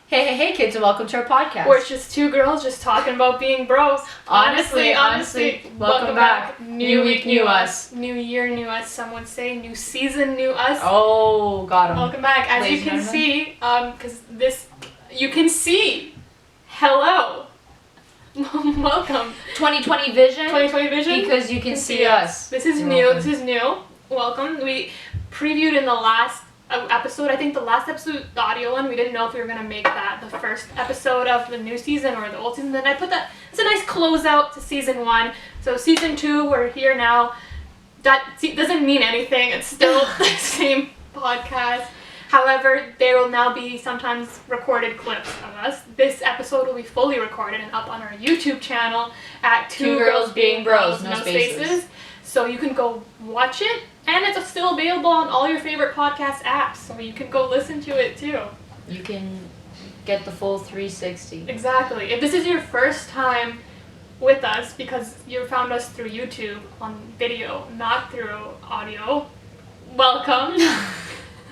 Hey kids, and welcome to our podcast. Where it's just two girls just talking about being bros. Honestly, welcome back. New week, new us. New year, new us, some would say. New season, new us. Oh, got him. Welcome back. As you can see, you can see. Hello. Welcome. 2020 vision. 2020 vision. Because you can see us. This is new. Welcome. This is new. Welcome. We previewed in the last episode, I think the last episode, the audio one, we didn't know if we were going to make that the first episode of the new season or the old season. Then I put that, it's a nice closeout to season 1. So season 2, we're here now. That doesn't mean anything. It's still the same podcast. However, there will now be sometimes recorded clips of us. This episode will be fully recorded and up on our YouTube channel at 2GirlsBeingBros, no spaces. So you can go watch it, and it's still available on all your favorite podcast apps, so you can go listen to it too. You can get the full 360. Exactly. If this is your first time with us, because you found us through YouTube on video, not through audio, welcome.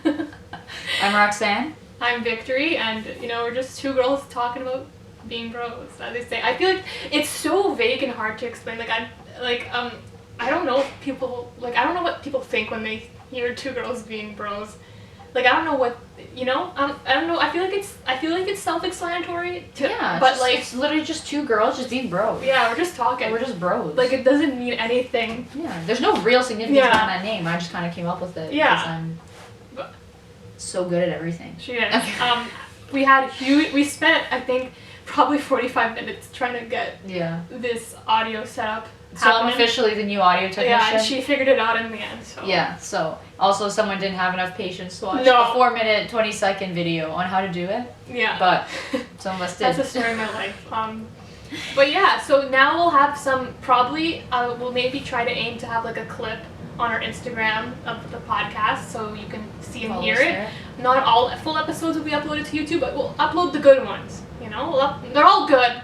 I'm Roxanne. I'm Victory, and we're just two girls talking about being bros, as they say. I feel like it's so vague and hard to explain. I don't know if people, I don't know what people think when they hear two girls being bros. I don't know what, I don't know. I feel like it's self-explanatory. It's literally just two girls just being bros. Yeah, we're just talking. We're just bros. It doesn't mean anything. Yeah, there's no real significance behind that name. I just kind of came up with it. Yeah. Because I'm so good at everything. She is. Okay. We spent, I think, probably 45 minutes trying to get this audio set up. So I'm officially the new audio technician. Yeah, and she figured it out in the end. So. Yeah, so also someone didn't have enough patience to watch a 4-minute, 20-second video on how to do it. Yeah. But some of us did. That's the story of my life. But yeah, so now we'll have some, probably, we'll maybe try to aim to have a clip on our Instagram of the podcast so you can see and hear it. Not all full episodes will be uploaded to YouTube, but we'll upload the good ones, they're all good.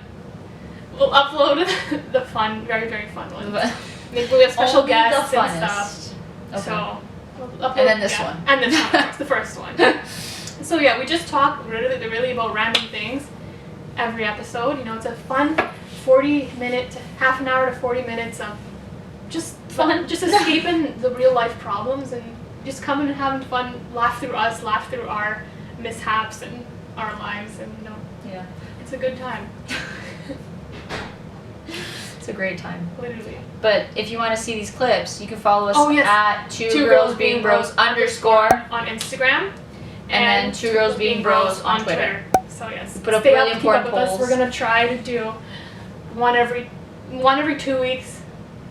We'll upload the fun, very, very fun ones. Maybe we have special guests and stuff. Okay. So we'll upload, and then this one. And this one, of course, the first one. So yeah, we just talk really about random things every episode. It's a fun 40-minute, half an hour to 40 minutes of just fun, just escaping the real life problems and just coming and having fun, laugh through us, laugh through our mishaps and our lives, and yeah, it's a good time. It's a great time. Literally. But if you want to see these clips, you can follow us at 2GirlsBeingBros _ on Instagram, and then 2GirlsBeingBros on Twitter. So yes, we put up really important polls. We're gonna try to do one every 2 weeks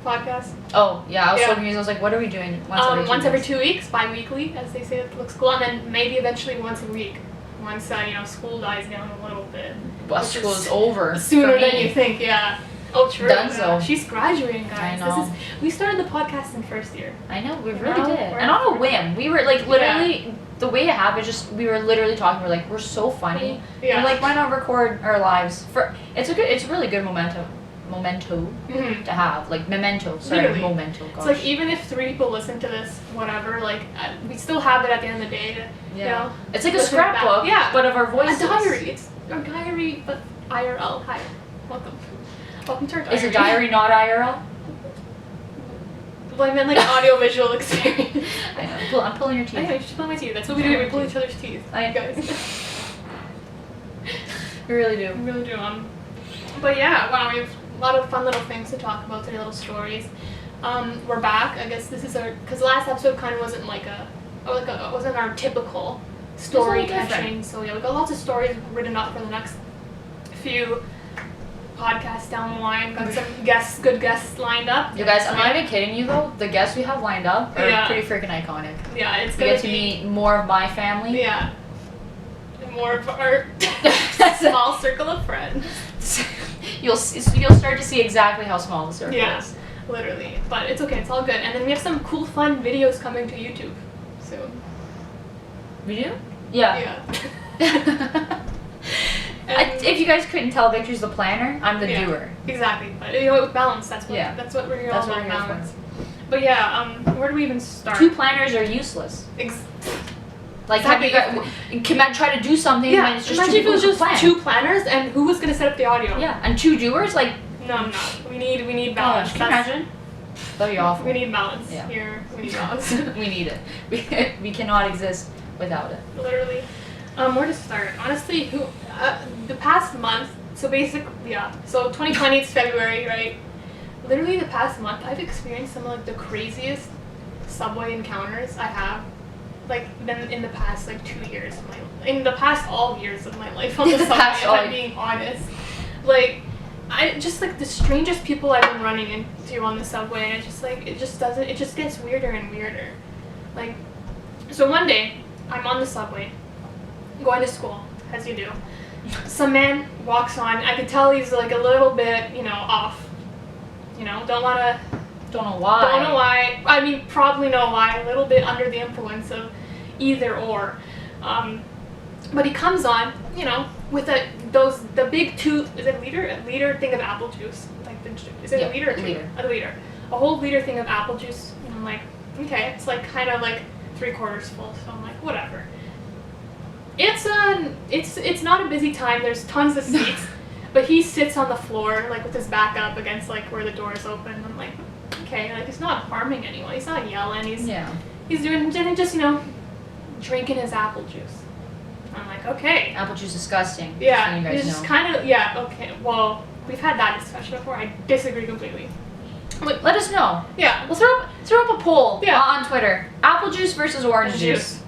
podcast. Oh yeah, I was so confused. I was like, what are we doing? Once every 2 weeks, bi-weekly, as they say. It looks cool, and then maybe eventually once a week. Once school dies down a little bit. But school is over. Sooner than you think, yeah. Oh, true. Dunzo. She's graduating, guys. I know. We started the podcast in first year. I know, we really did. And on a whim. We were literally, the way it happened, we were literally talking, we're so funny. Yeah. We're why not record our lives? It's a really good memento to have. Memento. Sorry, literally. Memento. Gosh. It's even if 3 people listen to this, whatever, we still have it at the end of the day. It's like a scrapbook, but of our voices. A diary. It's our diary, but IRL. Hi. Welcome to our diary. Is a diary not IRL? Well, I meant audio-visual experience. I know. I'm pulling your teeth. I know, you should pull my teeth. That's what we do. We pull each other's teeth. Guys. We really do. We really do. But yeah, wow, we have a lot of fun little things to talk about today, little stories. We're back. I guess this is because the last episode kind of wasn't wasn't our typical story catching. So yeah, we got lots of stories written up for the next few podcasts down the line. Got some good guests lined up. You guys, I'm not even kidding you though. The guests we have lined up are pretty freaking iconic. Yeah, it's we get to meet more of my family. Yeah. More of our small circle of friends. You'll start to see exactly how small the circle is. Literally. But it's okay. It's all good. And then we have some cool, fun videos coming to YouTube soon. We do? Yeah. If you guys couldn't tell, Victor's the planner. I'm the doer. Exactly. But with balance, that's what we're here all about, balance. But yeah, where do we even start? 2 planners are useless. Like, have you got, can try to do something when it's just imagine two if it was people just two planners and who was gonna set up the audio? Yeah, and two doers, like. No. We need balance. Can you imagine? That'd be awful. We need balance here. We need balance. We need it. We cannot exist without it. Literally. Where to start? Honestly, the past month. So basically, So 2020 it's February, right? Literally the past month, I've experienced some of like the craziest subway encounters I have, like been in the past like 2 years of in the past all years of my life on the subway. If I'm being honest, like. I just like the strangest people I've been running into on the subway, and it just gets weirder and weirder. Like, so one day I'm on the subway, going to school, as you do. Some man walks on. I could tell he's like a little bit, off. Don't know why. Don't know why. I mean, probably know why. A little bit under the influence of either or. But he comes on, with the big is it a liter thing of apple juice? Like is it a liter? Or two? A liter. A whole liter thing of apple juice. And I'm like, okay, it's like kind of like 3/4 full. So I'm like, whatever. It's not a busy time. There's tons of seats, but he sits on the floor like with his back up against like where the door is open. I'm like, okay, like he's not harming anyone. He's not yelling. He's doing just drinking his apple juice. I'm like, okay. Apple juice is disgusting. Yeah, so you guys it's just kind of, okay. Well, we've had that discussion before. I disagree completely. Like, let us know. Yeah. We'll throw up a poll on Twitter. Apple juice versus orange juice.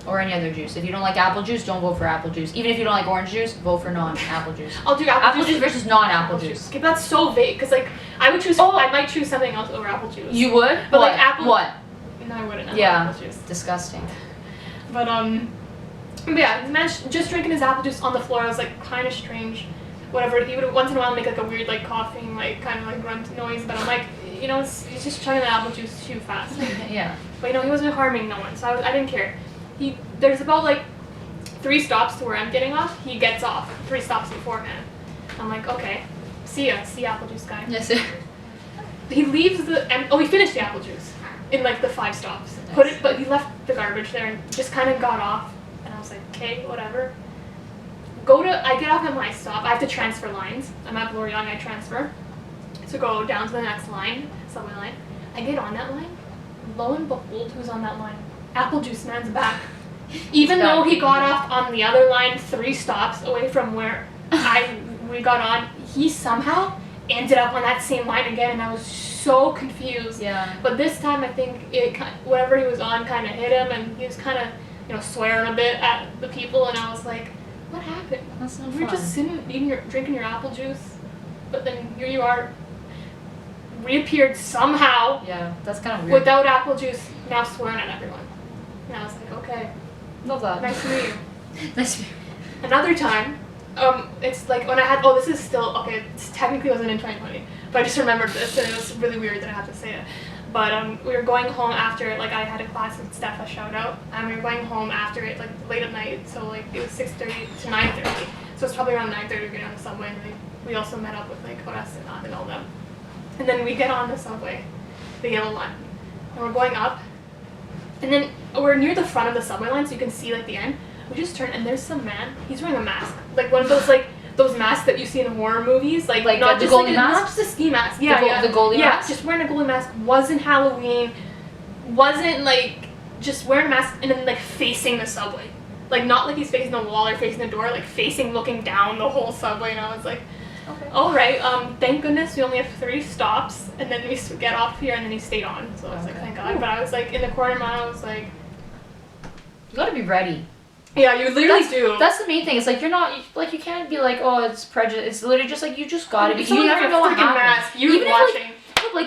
Or any other juice. If you don't like apple juice, don't vote for apple juice. Even if you don't like orange juice, vote for non-apple juice. I'll do apple juice versus non-apple juice. Okay, that's so vague, because like, I would choose, I might choose something else over apple juice. You would? But like apple... What? No, I wouldn't. Apple juice. Disgusting. But yeah, the man just drinking his apple juice on the floor. I was like, kind of strange. Whatever. He would once in a while make like a weird like coughing, like kind of like grunt noise. But I'm like, he's just chugging the apple juice too fast. Yeah. But he wasn't harming no one, so I didn't care. There's about like 3 stops to where I'm getting off. He gets off 3 stops beforehand. I'm like, okay, see ya, apple juice guy. Yes, sir. He leaves he finished the apple juice in like the 5 stops. Nice. But he left the garbage there and just kind of got off. And I was like, okay, whatever. I get off at my stop. I have to transfer lines. I'm at Bloor Young, I transfer. So go down to the next line, subway line. I get on that line. Lo and behold, who's on that line? Apple juice man's back. Even though he got off on the other line 3 stops away from where we got on, he somehow ended up on that same line again, and I was so confused. Yeah. But this time I think whatever he was on kind of hit him, and he was kind of swearing a bit at the people, and I was like, what happened? That's not We were just sitting, drinking your apple juice, but then here you are, reappeared somehow. Yeah, that's kind of weird. Without apple juice, now swearing at everyone. And I was like, okay. Love that. Nice to meet you. Nice to meet you. Another time, it's like when I had, this is still, okay, this technically wasn't in 2020, but I just remembered this, and it was really weird that I have to say it. But we were going home after, like, I had a class with Steph, a shout out, and we were going home after it, like, late at night, so, like, it was 6:30 to 9:30, so it's probably around 9:30 we get on the subway, and we also met up with, like, Horace and all them. And then we get on the subway, the yellow line, and we're going up, and then we're near the front of the subway line, so you can see, like, the end. We just turn, and there's some man, he's wearing a mask, like, one of those, like, those masks that you see in horror movies, like not just goalie mask? Not just a ski mask. Yeah, the goalie mask. Yeah, just wearing a goalie mask. Wasn't Halloween. Wasn't like just wearing a mask and then like facing the subway, like not like he's facing the wall or facing the door, like facing, looking down the whole subway. And I was like, okay, all right. Thank goodness we only have 3 stops, and then we get off here, and then he stayed on. So I was like, thank God. But I was like in the corner of my eye, I was like, you gotta be ready. Yeah, you literally do. That's the main thing. It's like you're not like you can't be like, oh, it's prejudice. It's literally just like you just gotta be. You never know what happens. You're watching.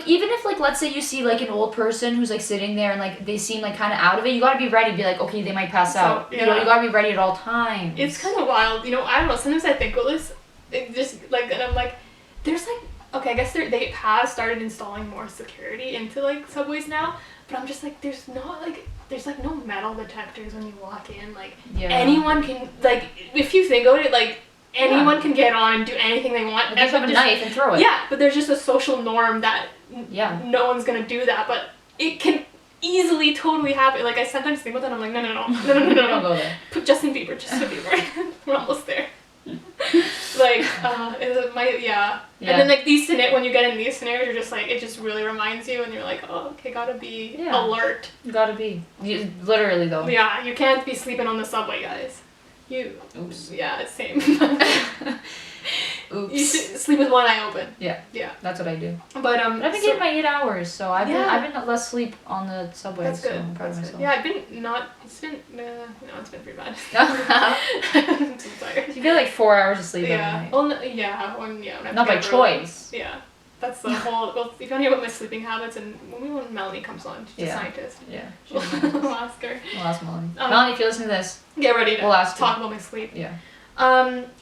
Even if like let's say you see like an old person who's like sitting there and like they seem like kind of out of it, you gotta be ready to be like, okay, they might pass out. Yeah. You gotta be ready at all times. It's kind of wild. I don't know. Sometimes I think of this, it just like, and I'm like, there's like, okay, I guess they have started installing more security into like subways now, but I'm just like, there's like no metal detectors when you walk in. Like anyone can, like, if you think of it, like anyone can get on and do anything they want. But they have a knife and throw it. Yeah, but there's just a social norm that no one's gonna do that. But it can easily totally happen. Like I sometimes think about that. I'm like, no. Don't go there. Put Justin Bieber. We're almost there. Like, yeah. And then like when you get in these scenarios, you're just like, it just really reminds you, and you're like, oh, okay, gotta be alert. Gotta be. Literally though. Yeah, you can't be sleeping on the subway, guys. Oops. Yeah, same. Oops. You should sleep with one eye open. Yeah. That's what I do. But I've been getting my 8 hours, so I've been less sleep on the subway. That's good. So I'm proud of myself. Yeah, it's been pretty bad. I'm so tired. You get like 4 hours of sleep every night. Well, Not by choice. Yeah. That's the whole. Well, if you want to hear about my sleeping habits, and when Melanie comes on, she's a scientist. Yeah. We'll ask her. We'll ask Melanie. Melanie, if you listen to this, get ready to talk about my sleep. Yeah.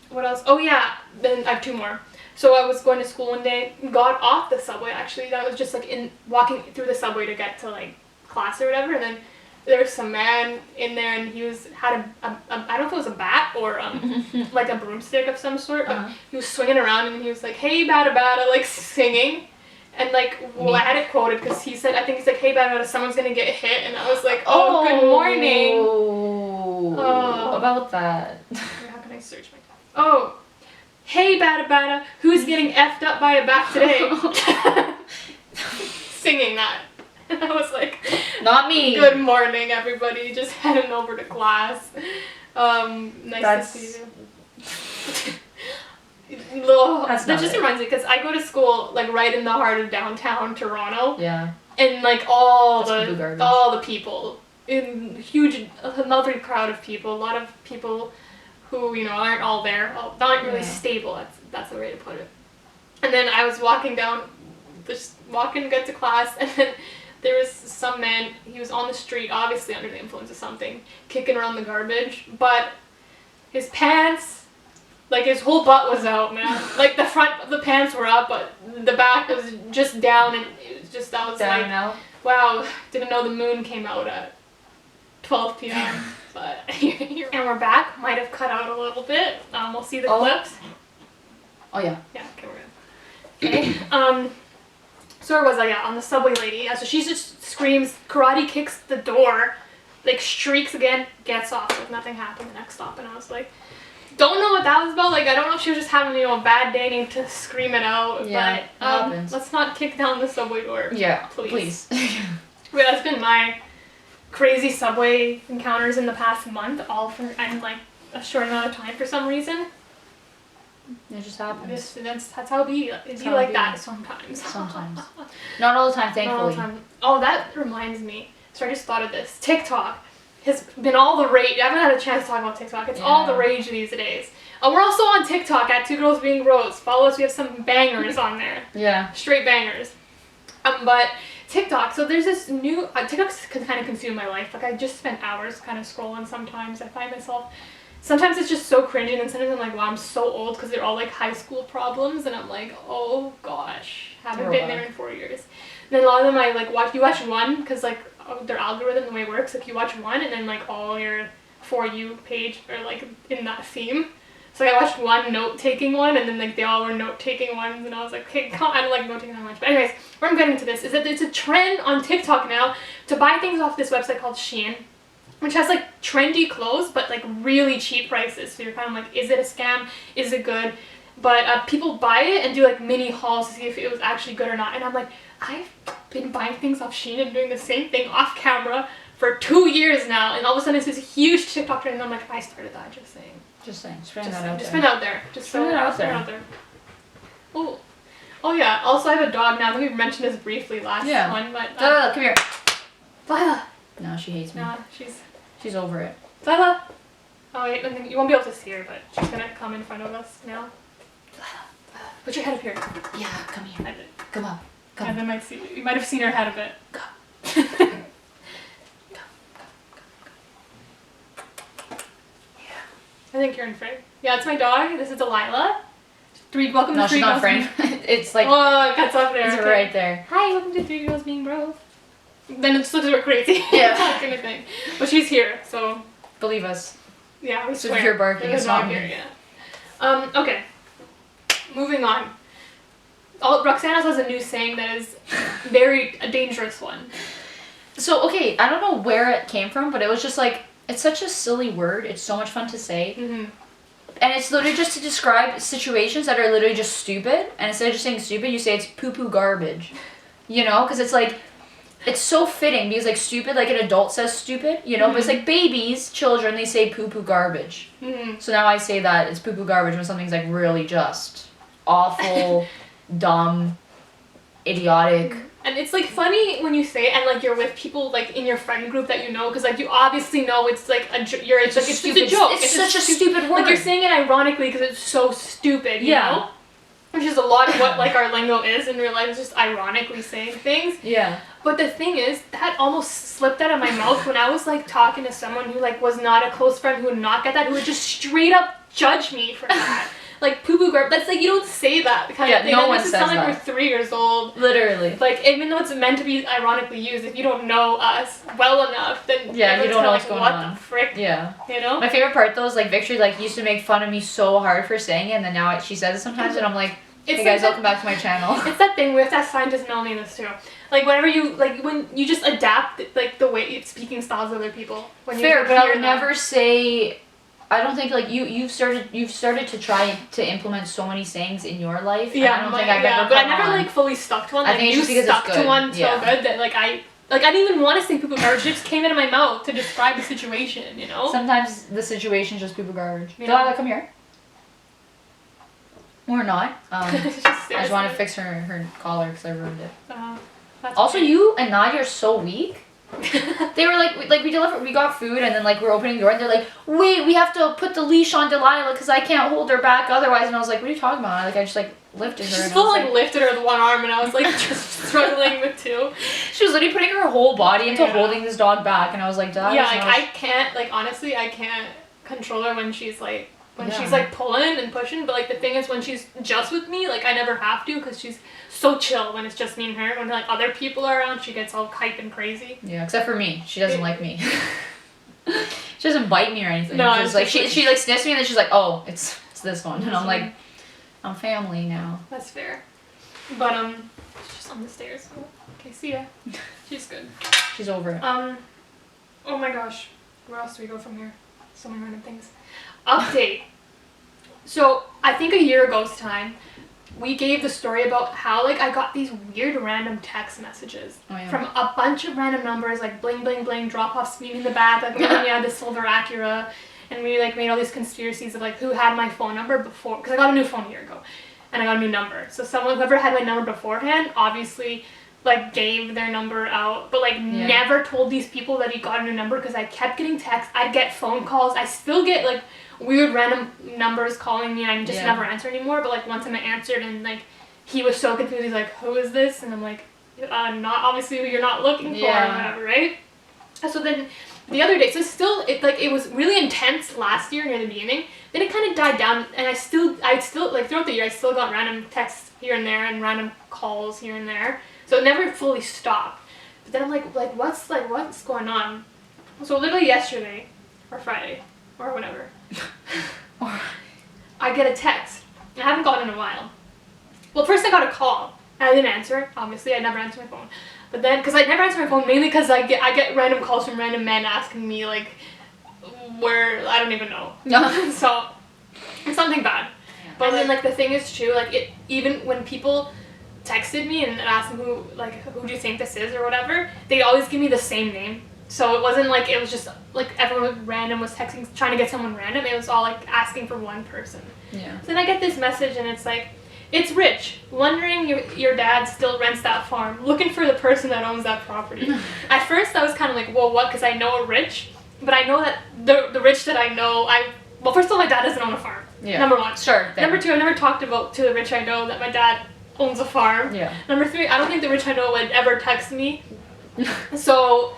What else? Oh yeah, then I have 2 more. So I was going to school one day, got off the subway actually. That was just like walking through the subway to get to like class or whatever, and then there was some man in there, and he had a I don't know if it was a bat or like a broomstick of some sort, but he was swinging around, and he was like, "Hey, bada bada," like singing. And like, I had it quoted because he said, I think he's like, "Hey, bada bada, someone's gonna get hit," and I was like, "Oh, good morning." About that. How can I search my? Oh, hey, bada bada, who's getting effed up by a bat today? Singing that. And I was like, not me. Good morning, everybody. Just heading over to class. Nice to see you. That just reminds me, because I go to school like right in the heart of downtown Toronto. Yeah. And like all the people, in huge, a lovely crowd of people, a lot of people who aren't all there, not really stable. That's the way to put it. And then I was walking down, just walking to get to class, and then there was some man. He was on the street, obviously under the influence of something, kicking around the garbage, but his pants, like his whole butt was out, man. Like the front of the pants were up, but the back was just down, and it was just, that was down like, out. Wow, didn't know the moon came out at 12 p.m. But and we're back. Might have cut out a little bit. We'll see the clips. Oh yeah. Yeah. Okay, we're good. Okay. So where was I? Yeah, on the subway lady. Yeah, so she just screams, karate kicks the door, like shrieks again, gets off. Like nothing happened. The next stop, and I was like, don't know what that was about. Like I don't know if she was just having a bad day, needing to scream it out. Yeah. But let's not kick down the subway door. Yeah. Please. But that's been my crazy subway encounters in the past month, all for like a short amount of time for some reason. It just happens. That's how it be. It'd be like that sometimes. Sometimes. Not all the time, thankfully. Not all the time. Oh, that reminds me. So I just thought of this. TikTok has been all the rage. I haven't had a chance to talk about TikTok. It's all the rage these days. We're also on TikTok at 2GirlsBeingBros. Follow us. We have some bangers on there. Yeah. Straight bangers. But TikTok, so there's this new, TikTok's kind of consumed my life. Like I just spent hours kind of scrolling sometimes. I find myself, sometimes it's just so cringy, and then sometimes I'm like, wow, I'm so old, because they're all like high school problems, and I'm like, oh gosh, haven't been there in 4 years. And then a lot of them I like you watch one, because like their algorithm, the way it works, like you watch one, and then like all your For You page are like in that theme. So I watched one note-taking one, and then like they all were note-taking ones, and I was like, okay, I don't like note-taking that much. But anyways, where I'm getting to this is that it's a trend on TikTok now to buy things off this website called Shein, which has like trendy clothes, but like really cheap prices. So you're kind of like, is it a scam? Is it good? But people buy it and do like mini hauls to see if it was actually good or not. And I'm like, I've been buying things off Shein and doing the same thing off camera for 2 years now, and all of a sudden it's this huge TikTok trend, and I'm like, I started that, just saying. Just putting that out there. Just put it out there. Just put it out there. Oh yeah. Also, I have a dog now. I think we mentioned this briefly last one, but Lila, come here. Lila. No, she hates me. No, she's over it. Lila. Oh wait, I think you won't be able to see her, but she's gonna come in front of us now. Lila. Put your head up here. Yeah, come here. Come on. Come. Evan might see. You might have seen her head a bit. Come. I think you're in frame. Yeah, it's my dog. This is Delilah. Welcome to 3 Girls. She's not frame. It's like. Oh, that's up there. It's right there. Hi, welcome to 3 Girls Being Bros. Then it just looks like we're crazy. Yeah. That kind of thing. But she's here, so. Believe us. Yeah, we so swear. If you're barking, it's not here. Yeah. Okay. Moving on. Roxanne has a new saying that is a dangerous one. So, okay, I don't know where it came from, but it was just like, it's such a silly word. It's so much fun to say. Mm-hmm. And it's literally just to describe situations that are literally just stupid. And instead of just saying stupid, you say it's poo-poo garbage. You know? Because it's like, it's so fitting because like stupid, like an adult says stupid, you know? Mm-hmm. But it's like babies, children, they say poo-poo garbage. Mm-hmm. So now I say that it's poo-poo garbage when something's like really just awful, dumb, idiotic. And it's like funny when you say it and like you're with people like in your friend group that you know because like you obviously know it's like it's a joke. It's such a stupid word. Like you're saying it ironically because it's so stupid, you know? Which is a lot of what like our lingo is in real life, is just ironically saying things. Yeah. But the thing is, that almost slipped out of my mouth when I was like talking to someone who like was not a close friend, who would not get that, who would just straight up judge me for that. Like poo-poo garbage. That's like, you don't say that kind of thing. No one says says sound that. like we're 3 years old. Literally. Like, even though it's meant to be ironically used, if you don't know us well enough, then you don't know what's like, going what on. The frick? Yeah. You know? My favorite part though is like Victory like used to make fun of me so hard for saying it, and then now she says it sometimes, and I'm like, hey guys, welcome back to my channel. It's that thing, we have to ask scientist Melanie this too. Like whenever you, like when you just adapt like the way speaking styles of other people. When Fair, you but I would never say, I don't think like you've started to try to implement so many sayings in your life. Yeah, I don't think I've ever but I never like fully stuck to one. Like, I think you it's just stuck because it's to one good. so good that like I didn't even want to say poo-poo garbage. It just came out of my mouth to describe the situation, you know? Sometimes the situation's just poo-poo garbage. Yeah. Delilah, come here. Or not. I just want to fix. fix her collar because I ruined it. Also, Also, you and Nadia are so weak. They were like we got food and then like we're opening the door and they're like, wait, we have to put the leash on Delilah because I can't hold her back otherwise. And I was like, what are you talking about? Like I just like lifted her. She and still I was, like lifted her with one arm and I was like just struggling with two. She was literally putting her whole body into holding this dog back, and I was like, Delilah. Yeah, like I can't, like honestly, I can't control her when she's like she's like pulling and pushing. But like the thing is, when she's just with me, like I never have to because she's so chill when it's just me and her. When like other people are around, she gets all hype and crazy. Yeah, except for me. She doesn't like me. She doesn't bite me or anything. No, she's like she like sniffs me and then she's like, oh, it's this one, and I'm like, I'm family now. That's fair. But she's just on the stairs. Okay, see ya. She's good. She's over it. Oh my gosh, where else do we go from here? So many random things. Update. So I think a year ago's time, we gave the story about how like I got these weird random text messages from a bunch of random numbers, like bling bling bling, drop off speeding in the back, like when you had the silver Acura, and we like made all these conspiracies of like who had my phone number before, because I got a new phone a year ago, and I got a new number. So whoever had my number beforehand, obviously like gave their number out, but like never told these people that he got a new number because I kept getting texts. I'd get phone calls. I still get like weird random numbers calling me and I just never answer anymore. But like one time I answered and like he was so confused. He's like, who is this? And I'm like, not obviously who you're not looking for or whatever, right? So then the other day, so still it was really intense last year near the beginning. Then it kind of died down, and I still like throughout the year I still got random texts here and there and random calls here and there. So it never fully stopped. But then I'm like what's going on? So literally yesterday or Friday or whatever, I get a text. I haven't gotten in a while. Well, first I got a call. And I didn't answer it. Obviously, I never answer my phone. But then, because I never answer my phone, mainly because I get random calls from random men asking me like where I don't even know. So it's something bad. But then like the thing is too, like even when people texted me and asked me who do you think this is or whatever, they always give me the same name. So it wasn't like it was just like everyone random was texting trying to get someone random. It was all like asking for one person. Yeah. So then I get this message and it's like, it's Rich, wondering your dad still rents that farm, looking for the person that owns that property. At first I was kind of like, well, what? Because I know a Rich, but I know that the Rich that I know, well, first of all, my dad doesn't own a farm. Yeah. Number one. Sure. Number two, I never talked to the Rich I know that my dad owns a farm. Yeah. Number three, I don't think the Rich I know would ever text me. So,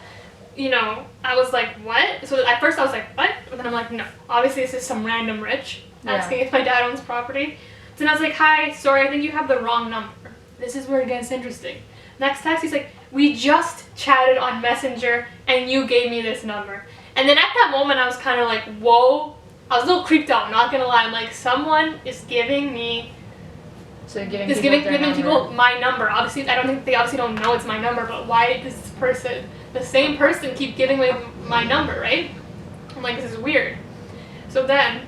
you know, I was like, what? So at first I was like, what? But then I'm like, no. Obviously this is some random Rich asking if my dad owns property. So then I was like, hi, sorry, I think you have the wrong number. This is where it gets interesting. Next text, he's like, we just chatted on Messenger and you gave me this number. And then at that moment I was kind of like, whoa. I was a little creeped out, not gonna lie. I'm like, someone is giving me So giving Just people giving their people number. my number. Obviously, I don't think they obviously don't know it's my number, but why does this person, the same person, keep giving away my number, right? I'm like, this is weird. So then,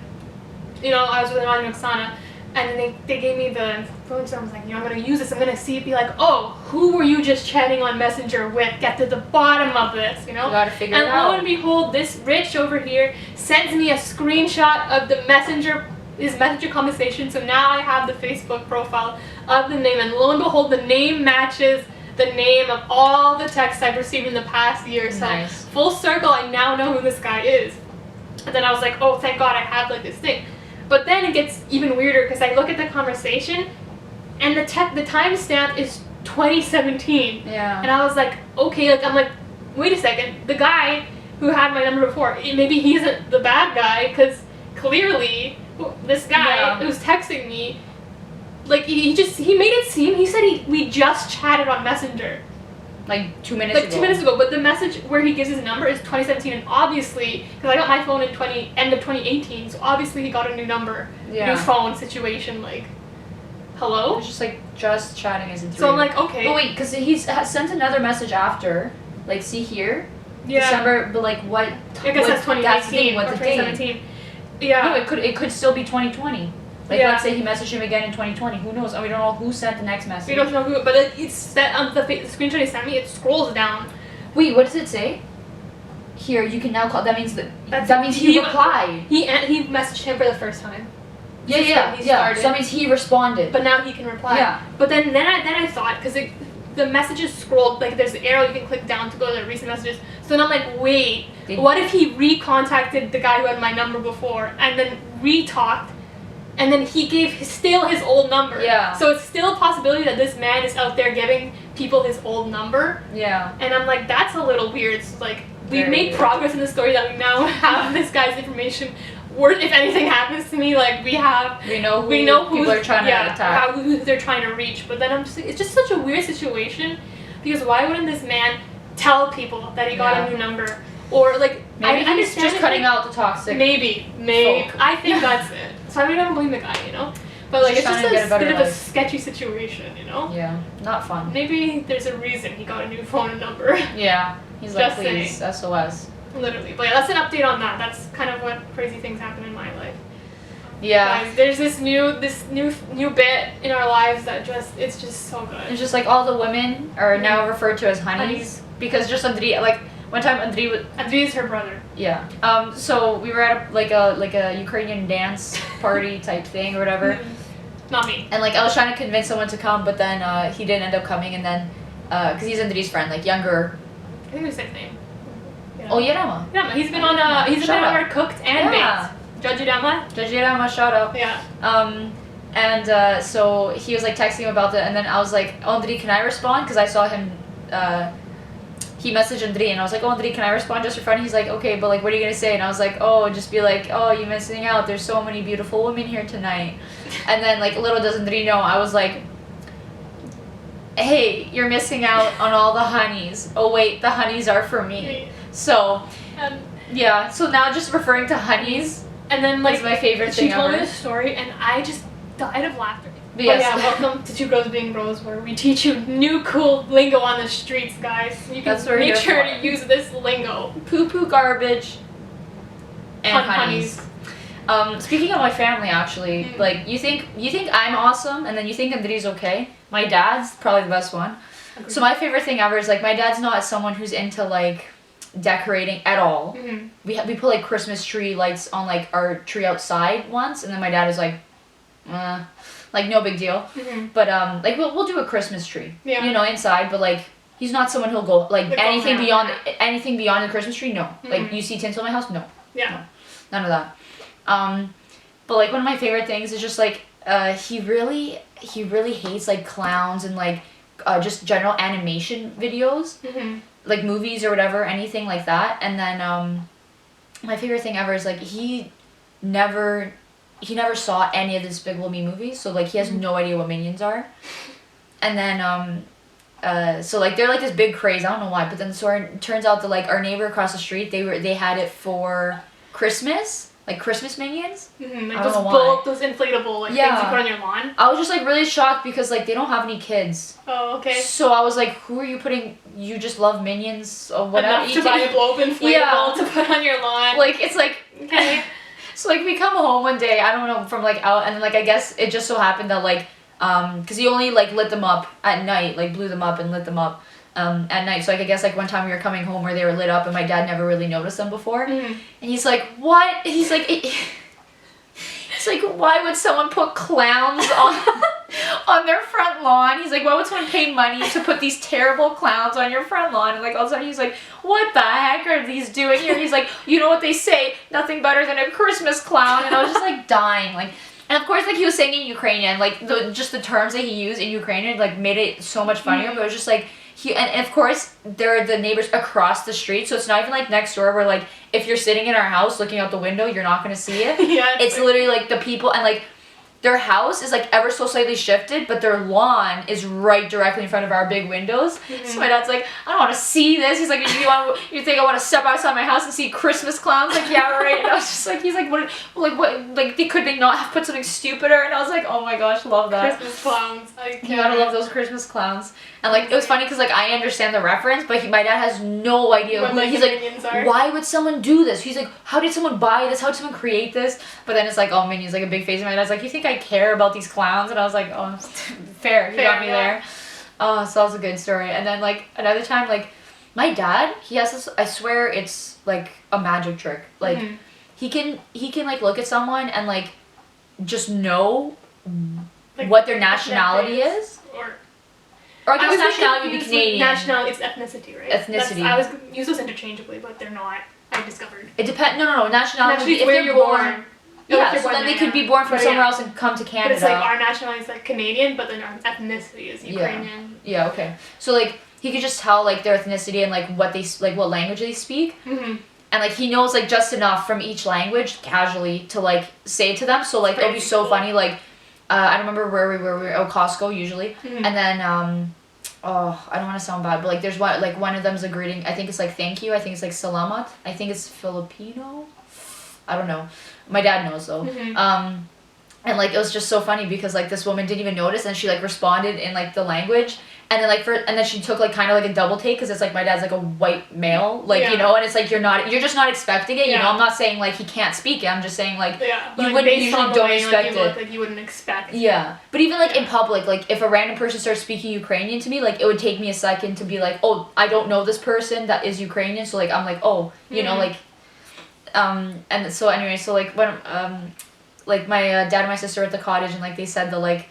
you know, I was with Nadia and Roxana, and then they gave me the phone, so I was like, you know, I'm gonna use this. I'm gonna see it, be like, oh, who were you just chatting on Messenger with? Get to the bottom of this, you know? You gotta figure and it out. lo and behold, this Rich over here sends me a screenshot of the his messenger conversation. So now I have the Facebook profile of the name, and lo and behold, the name matches the name of all the texts I've received in the past year. So Nice. full circle, I now know who this guy is. And then I was like, oh, thank God I have like this thing. But then it gets even weirder because I look at the conversation, and the timestamp is 2017. Yeah. And I was like, okay, like I'm like, wait a second, the guy who had my number before, maybe he isn't the bad guy, because clearly this guy who's texting me, like he made it seem, he said we just chatted on Messenger. Like 2 minutes ago. Like 2 minutes ago, but the message where he gives his number is 2017, and obviously, because I got my phone in end of 2018, so obviously he got a new number, new phone situation, like, hello? It's just like, just chatting isn't through. So I'm like, okay. But wait, because he sent another message after, like, see here? Yeah. December, but like what? I guess that's 2018 that's the thing, or what's the date? 2017. Yeah. No, it could still be 2020. Like, Yeah. let's say he messaged him again in 2020. Who knows? And we don't know who sent the next message. We don't know who, but it's set on the screenshot he sent me. It scrolls down. Wait, what does it say? Here, you can now call. That means that means he replied. He messaged him for the first time. Yeah. So that means he responded. But now he can reply. Yeah. But then I thought, because the messages scrolled, like there's an arrow you can click down to go to the recent messages. So then I'm like, wait, what if he recontacted the guy who had my number before and then re-talked? And then he gave still his old number. Yeah. So it's still a possibility that this man is out there giving people his old number. Yeah. And I'm like, that's a little weird. It's like, we've Very made weird. progress in the story that we now have this guy's information. If anything happens to me, like we know who people are trying to attack. who they're trying to reach. But then I'm just like, it's just such a weird situation, because why wouldn't this man tell people that he got a new number? Or like, maybe I he's understand just cutting out the toxic. Maybe. folk. I think that's it. So I don't blame the guy, you know. But like, it's Just just trying to get a a bit better of a life. sketchy situation, you know. Yeah, not fun. Maybe there's a reason he got a new phone number. Yeah, he's like, Just please, saying. SOS. Literally. But yeah, that's an update on that. That's kind of what crazy things happen in my life. Yeah. Guys, there's this new bit in our lives that it's just so good. It's just like all the women are now referred to as honeys because just Andri, like one time Andri is her brother. Yeah. So we were at a Ukrainian dance party type thing or whatever. Not me. And like I was trying to convince someone to come, but then he didn't end up coming, and then because he's Andri's friend, like younger. I think it's the same name. Yeah. Oh Yerama. Yeah, he's been on our Cooked and Baked. Judge Yerama. Judge Yerama, shout out. Yeah. And so he was like texting him about that, and then I was like, oh, Andri, can I respond? Because I saw him. He messaged Andri, and I was like, oh, Andri, can I respond just for fun? He's like, okay, but like, what are you gonna say? And I was like, oh, just be like, oh, you're missing out. There's so many beautiful women here tonight. And then like, little does Andri know, I was like, hey, you're missing out on all the honeys. Oh wait, the honeys are for me. So, yeah. So now just referring to honeys, and then like is my favorite thing she told ever. me this story, and I just died of laughter. But yes. Yeah, welcome to 2 Girls Being Bros, where we teach you new cool lingo on the streets, guys. You can That's what we're make here sure for. to use this lingo. Poo-poo garbage and honeys. Honeys. Speaking of my family, actually, like you think I'm awesome, and then you think Andri's okay. My dad's probably the best one. Agreed. So my favorite thing ever is like my dad's not someone who's into like decorating at all. Mm-hmm. We put like Christmas tree lights on like our tree outside once, and then my dad was like, like no big deal. Mm-hmm. But like we'll do a Christmas tree, Yeah. you know, inside. But like he's not someone who'll go like Like, go anything around, beyond the Christmas tree. No, like Mhm. you see tinsel in my house. No, Yeah. none of that. But like one of my favorite things is just like he really hates like clowns and like just general animation videos, Mm-hmm. like movies or whatever, anything like that. And then my favorite thing ever is like he never saw any of the Despicable Me movies, so like he has no idea what Minions are. And then so like they're like this big craze, I don't know why, but then so it turns out that like our neighbor across the street, they had it for Christmas, like Christmas minions. Mm-hmm. Like I don't those know why. those inflatable like Yeah. things you put on your lawn. I was just like really shocked because like they don't have any kids. Oh, okay. So I was like, who are you putting? You just love minions or whatever. Enough to buy a blow-up inflatable to put on your lawn. Like it's like okay. So like we come home one day, I don't know, from like out, and then like I guess it just so happened that like because he only like lit them up at night, like blew them up and lit them up at night. So like I guess like one time we were coming home where they were lit up and my dad never really noticed them before. Mm-hmm. And he's like, what? And he's like, it's like, why would someone put clowns on their front lawn? He's like, why would someone pay money to put these terrible clowns on your front lawn? And like all of a sudden he's like, what the heck are these doing here? He's like, you know what they say, nothing better than a Christmas clown. And I was just like dying, like. And of course, like he was saying in Ukrainian, like just the terms that he used in Ukrainian, like made it so much funnier. But it was just like and of course they're the neighbors across the street, so it's not even like next door where like if you're sitting in our house looking out the window, you're not gonna see it. Yeah, it's like, literally like the people and like their house is like ever so slightly shifted, but their lawn is right directly in front of our big windows. Mm-hmm. So my dad's like, I don't want to see this. He's like, you think I want to step outside my house and see Christmas clowns? Like, yeah, right. And I was just like, he's like, what? Like, could they not have put something stupider? And I was like, oh my gosh, love that. Christmas clowns. You gotta love those Christmas clowns. And like it was funny because like I understand the reference, but my dad has no idea. What He's like, why would someone do this? He's like, how did someone buy this? How did someone create this? But then it's like, oh, Minions, like a big face. And my dad's like, you think I care about these clowns? And I was like, oh, fair. You got me there. Oh, so that was a good story. And then like another time, like my dad, he has this. I swear it's like a magic trick. Like he can like look at someone and like just know like, what their nationality is. Or I guess nationality would be Canadian. Nationality, it's ethnicity, right? Ethnicity. I was use those interchangeably, but they're not. I discovered. It depends. No. Nationality. If where you're born. Yeah, so then they could be born from somewhere else and come to Canada. But it's like our nationality is like Canadian, but then our ethnicity is Ukrainian. Yeah. Okay. So like he could just tell like their ethnicity and like what language they speak. Mm-hmm. And like he knows like just enough from each language casually to like say to them. So like it'll be so funny like. I don't remember where we were. Oh, Costco usually. Mm-hmm. And then, I don't want to sound bad, but like there's one of them's a greeting. I think it's like thank you. I think it's like salamat. I think it's Filipino. I don't know. My dad knows though. Mm-hmm. And like it was just so funny because like this woman didn't even notice and she like responded in like the language. And then like and then she took like kind of like a double take because it's like my dad's like a white male, like you know, and it's like you're just not expecting it. You know, I'm not saying like he can't speak it. I'm just saying like you wouldn't usually don't expect it. Like you wouldn't expect. Yeah, but even like in public, like if a random person starts speaking Ukrainian to me, like it would take me a second to be like, oh, I don't know this person that is Ukrainian, so like I'm like, oh, you know, like, and so anyway, so like when like my dad and my sister were at the cottage and like they said that like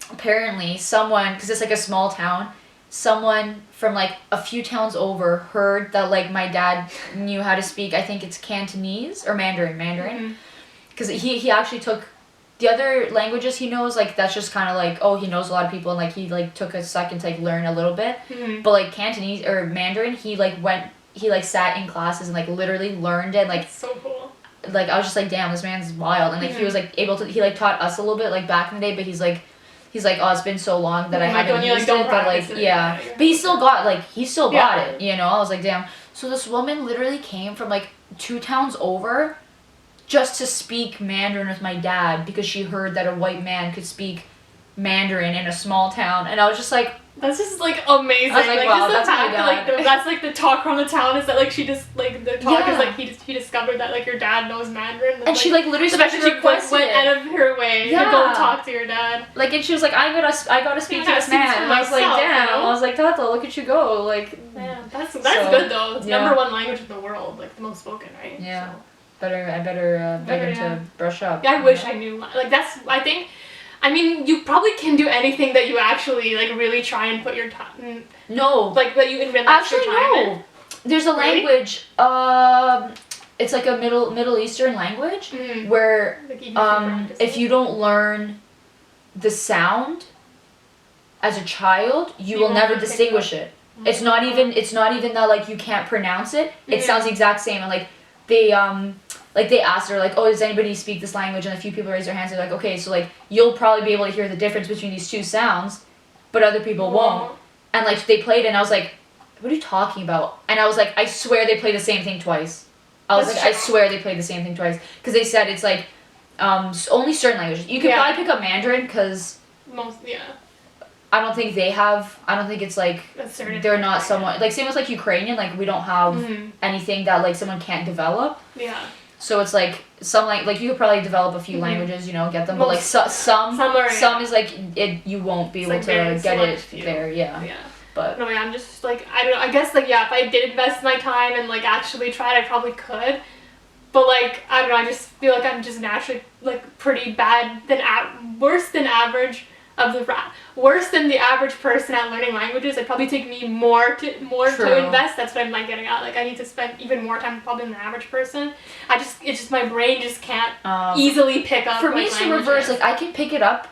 apparently someone, because it's like a small town, someone from like a few towns over heard that like my dad knew how to speak, I think it's Cantonese or Mandarin, because he actually took the other languages he knows, like that's just kind of like, oh, he knows a lot of people and like he like took a second to like learn a little bit, but like Cantonese or Mandarin, he like sat in classes and like literally learned it, like. That's so cool. Like I was just like, damn, this man's wild, and like he was like able to, he like taught us a little bit like back in the day, but he's like, oh, it's been so long that I haven't used it, but like but he still got it, you know. I was like, damn. So this woman literally came from like 2 towns over just to speak Mandarin with my dad because she heard that a white man could speak Mandarin in a small town, and I was just like, that's just like amazing. I was like, wow, just that's my dad. Like that's like the talk from the town is that like she just like the talk is like he discovered that like your dad knows Mandarin and she like literally went out of her way to go talk to your dad. Like, and she was like, I gotta speak to this man, and I was like, damn. I was like, Tata, look at you go, like. Yeah, that's good though. It's #1 language in the world, like the most spoken, right? Yeah. So. I better beg him to brush up. Yeah, I wish I knew. Like I think. I mean, you probably can do anything that you actually like really try and put your time. No, like that you invest actually your time no. There's a language. It's like a Middle Eastern language where like if you don't learn the sound as a child, you will never distinguish it. It's not even that like you can't pronounce it. It sounds the exact same, and like they asked her, like, oh, does anybody speak this language? And a few people raised their hands. They're like, okay, so, like, you'll probably be able to hear the difference between these 2 sounds, but other people won't. And, like, they played it, and I was like, what are you talking about? And I was like, I swear they played the same thing twice. I was That's like, I true. swear they played the same thing twice. Because they said it's like, only certain languages. You could Yeah. probably pick up Mandarin because I don't think it's like, they're not somewhat, like same as like Ukrainian, like we don't have anything that like someone can't develop. Yeah. So it's like, some like you could probably develop a few languages, you know, get them, but like some is like, you won't be able to get it there, yeah. But no, I'm just like, I don't know, I guess like, yeah, if I did invest my time and like actually tried, I probably could. But like, I don't know, I just feel like I'm just naturally like pretty bad worse than average worse than the average person at learning languages. It'd probably take me more to invest. That's what I'm like getting at. Like I need to spend even more time probably than the average person. It's just my brain just can't easily pick up. For me, it's the reverse. Like I can pick it up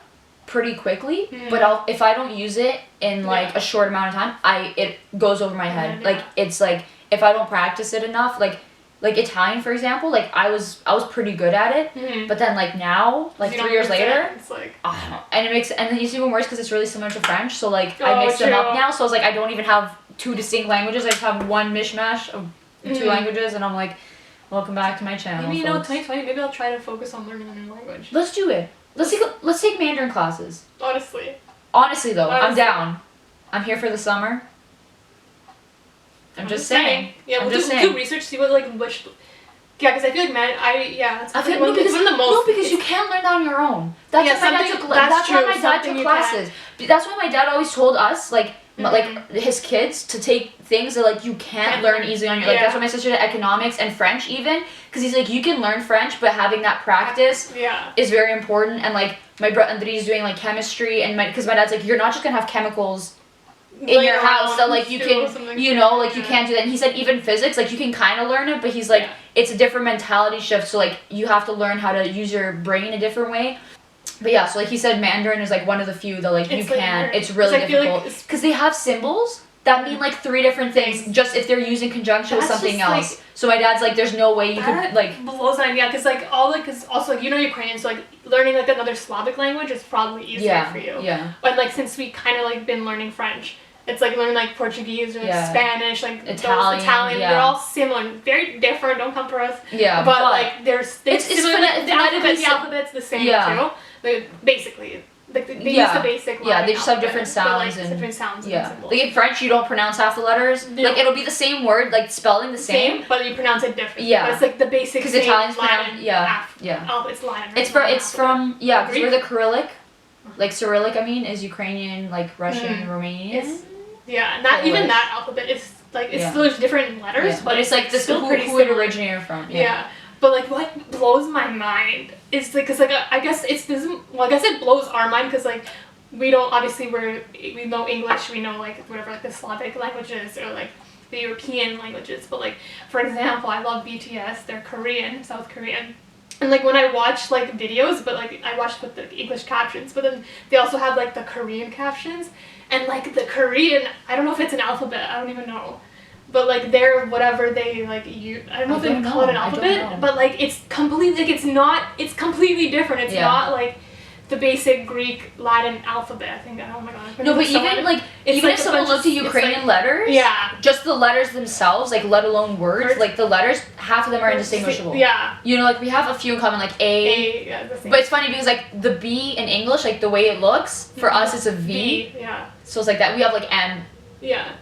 pretty quickly, but if I don't use it in like a short amount of time, it goes over my head. Like it's like if I don't practice it enough, like Italian, for example, like I was pretty good at it, but then like now, like 3 years later, it's like, and then it's even worse because it's really similar to French. So like I mix them up now. So it's like I don't even have 2 distinct languages. I just have one mishmash of 2 languages, and I'm like, welcome back to my channel. Maybe 2020. Maybe I'll try to focus on learning a new language. Let's do it. Let's take Mandarin classes. Honestly though, I'm down. I'm here for the summer. I'm just saying. Yeah, we'll do research, see what which. Yeah, because I feel like that's one of the most. No, because you can't learn that on your own. That's why my dad took classes. That's why my dad always told us like his kids to take things that like you can't learn easily on your. Like that's why my sister did economics and French even, because he's like you can learn French, but having that practice is very important. And like my brother Andre's doing like chemistry, and because my dad's like you're not just gonna have chemicals in your house that like you can you can't do that. And he said even physics, like you can kind of learn it, but he's like it's a different mentality shift, so like you have to learn how to use your brain a different way. But yeah, so like he said Mandarin is like one of the few that like you can, it's really difficult because they have symbols that mean like 3 different things just if they're using conjunction with something else. So my dad's like there's no way you could like blows my mind, because like because also like Ukrainian, so like learning like another Slavic language is probably easier for you. But like since we kind of like been learning French, it's like learning like Portuguese or like Spanish, like Italian. They're all similar, very different. Don't come for us. But like the alphabet's the same too. Like, basically, like they use the basic. They just have different sounds and different sounds. And symbols. Like in French, you don't pronounce half the letters. Like it'll be the same word, like spelling the same, but you pronounce it different. But it's like the basic. Because Italian's Latin. Oh, it's Latin. It's from because we're the Cyrillic. Like Cyrillic, I mean, is Ukrainian, like Russian, Romanian. Not even that alphabet. It's like still different letters, but it's like this who it originated from. But like what blows my mind is like, cause like I guess it blows our mind because like we don't we know English, we know like whatever like the Slavic languages or like the European languages, but like for example I love BTS, they're Korean, South Korean. And like when I watch like videos, but like I watch with the English captions, but then they also have like the Korean captions, and like the Korean, I don't know if it's an alphabet, I don't even know, but like they're whatever they like I don't know if they call it an alphabet, but like it's completely like it's completely different. It's not like the basic Greek Latin alphabet. I think. Oh my god. No, but even if someone looked at Ukrainian letters, just the letters themselves, like let alone words, like the letters, half of them are indistinguishable. You know, like we have a few in common, like A. But it's funny because like the B in English, like the way it looks for us, it's a V. So it's like that. We have like M.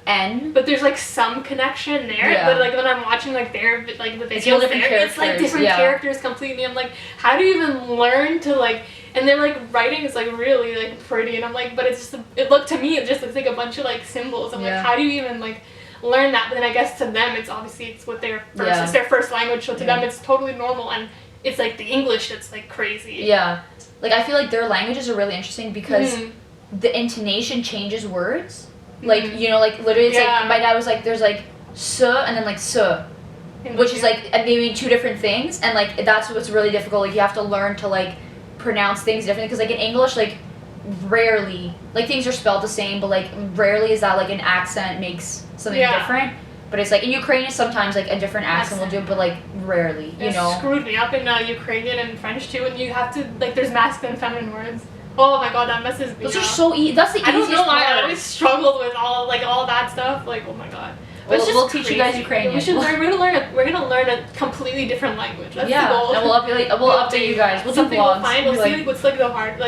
N. But there's like some connection there. But like when I'm watching like their like the videos, it's like different characters completely. I'm like, how do you even learn to like? And they're like writing is like really like pretty, and I'm like, but it's just it looked to me it just looks like a bunch of like symbols. I'm like, how do you even like learn that? But then I guess to them it's what their first it's their first language, so to them it's totally normal, and it's like the English that's like crazy. Like I feel like their languages are really interesting because the intonation changes words. Like you know, like literally it's like my dad was like there's like "s" and then like "s," which is like maybe 2 different things, and like that's what's really difficult. Like you have to learn to like pronounce things differently because like in English like rarely like things are spelled the same, but like rarely is that like an accent makes something different. But it's like in Ukrainian sometimes like a different accent will do it, but like rarely, you know. Screwed me up in Ukrainian and French too, and you have to like there's masculine and feminine words. Oh my god, that messes me up. Those are so easy. That's the easiest part. I don't know why I always struggled with all that stuff. Like, oh my god. But it's just we'll teach you guys crazy. Ukrainian. We should learn. We're gonna learn a completely different language. That's the goal. And we'll update you guys. We'll do something vlogs. We'll find. We'll see what's like the hard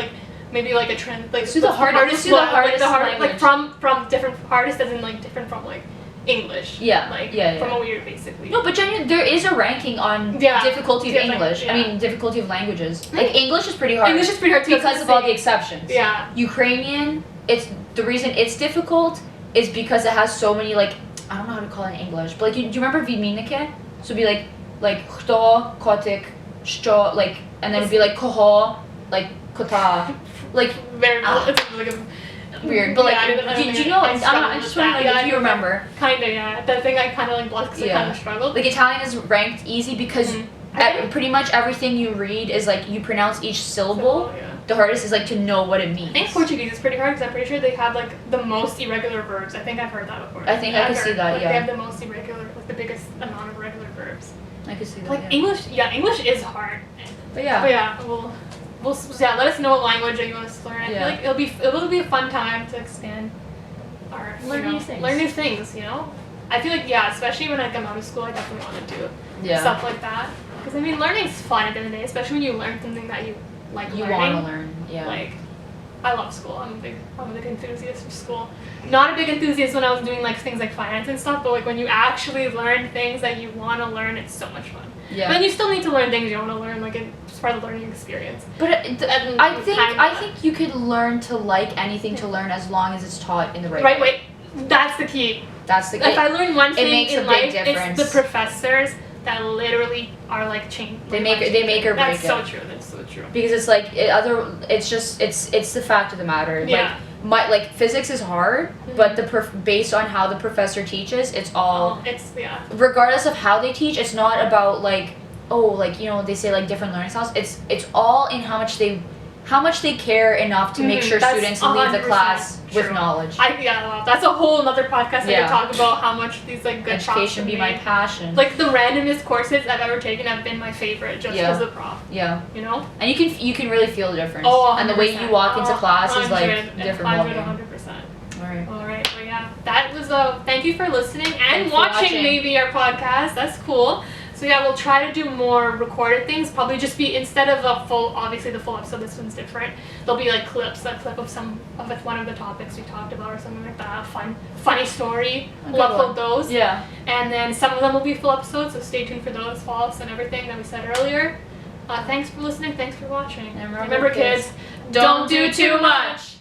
maybe like a trend like do the hardest language. like from different hardest as in like different from like English. From what we were basically. No, but genuinely, there is a ranking on difficulty of English. I mean, difficulty of languages. Like English is pretty hard. English is pretty hard too because of all the exceptions. Yeah. Ukrainian, it's the reason it's difficult is because it has so many like I don't know how to call it in English, but like do you remember відмінники? So it'd be like хто, котик, що, like, and then it'd be like кого, like кота, like very it's like a weird, but like, do you know? I just want to know if you remember. Kinda, yeah. That thing I kind of like lost because I kind of struggled. Like Italian is ranked easy because pretty much everything you read is like you pronounce each syllable. The hardest is like to know what it means. I think Portuguese is pretty hard because I'm pretty sure they have like the most irregular verbs. I think I've heard that before. I think I could see that. Like, they have the most irregular, like the biggest amount of regular verbs. I could see that. Like English, English is hard. But yeah, we'll let us know what language that you want us to learn. I feel like it'll be a fun time to expand our learn new things. You know, I feel like especially when I come out of school, I definitely want to do stuff like that. Because I mean, learning's fun at the end of the day, especially when you learn something that you like. You want to learn, Like, I love school. I'm a big enthusiast for school. Not a big enthusiast when I was doing like things like finance and stuff, but like when you actually learn things that you want to learn, it's so much fun. Yeah. But you still need to learn things you want to learn, like it's part of the learning experience. But I think you could learn to like anything to learn as long as it's taught in the right way. That's the key. That's the key. If I learn one thing in life, difference. it's the professors that literally are like change. They make or break it. That's so true. That's so true. Because it's like it's the fact of the matter. Yeah. Like physics is hard, but based on how the professor teaches, it's all regardless of how they teach, it's not about like they say like different learning styles. It's all in how much they care enough to make sure students leave the class with knowledge. That's a whole other podcast I could talk about how much these like good education be my passion. Like the randomest courses I've ever taken have been my favorite just because of the prof. Yeah. You know? And you can really feel the difference. Oh, 100%. And the way you walk into class is like different. 100%. All right. Well, that was thank you for listening and watching maybe our podcast. That's cool. So we'll try to do more recorded things. Probably just be instead of the full episode. This one's different. There'll be like clips, a clip of one of the topics we talked about or something like that. Funny story. We'll upload those. Yeah. And then some of them will be full episodes. So stay tuned for those. Follow us and everything that we said earlier. Thanks for listening. Thanks for watching. And remember, kids, don't do too much.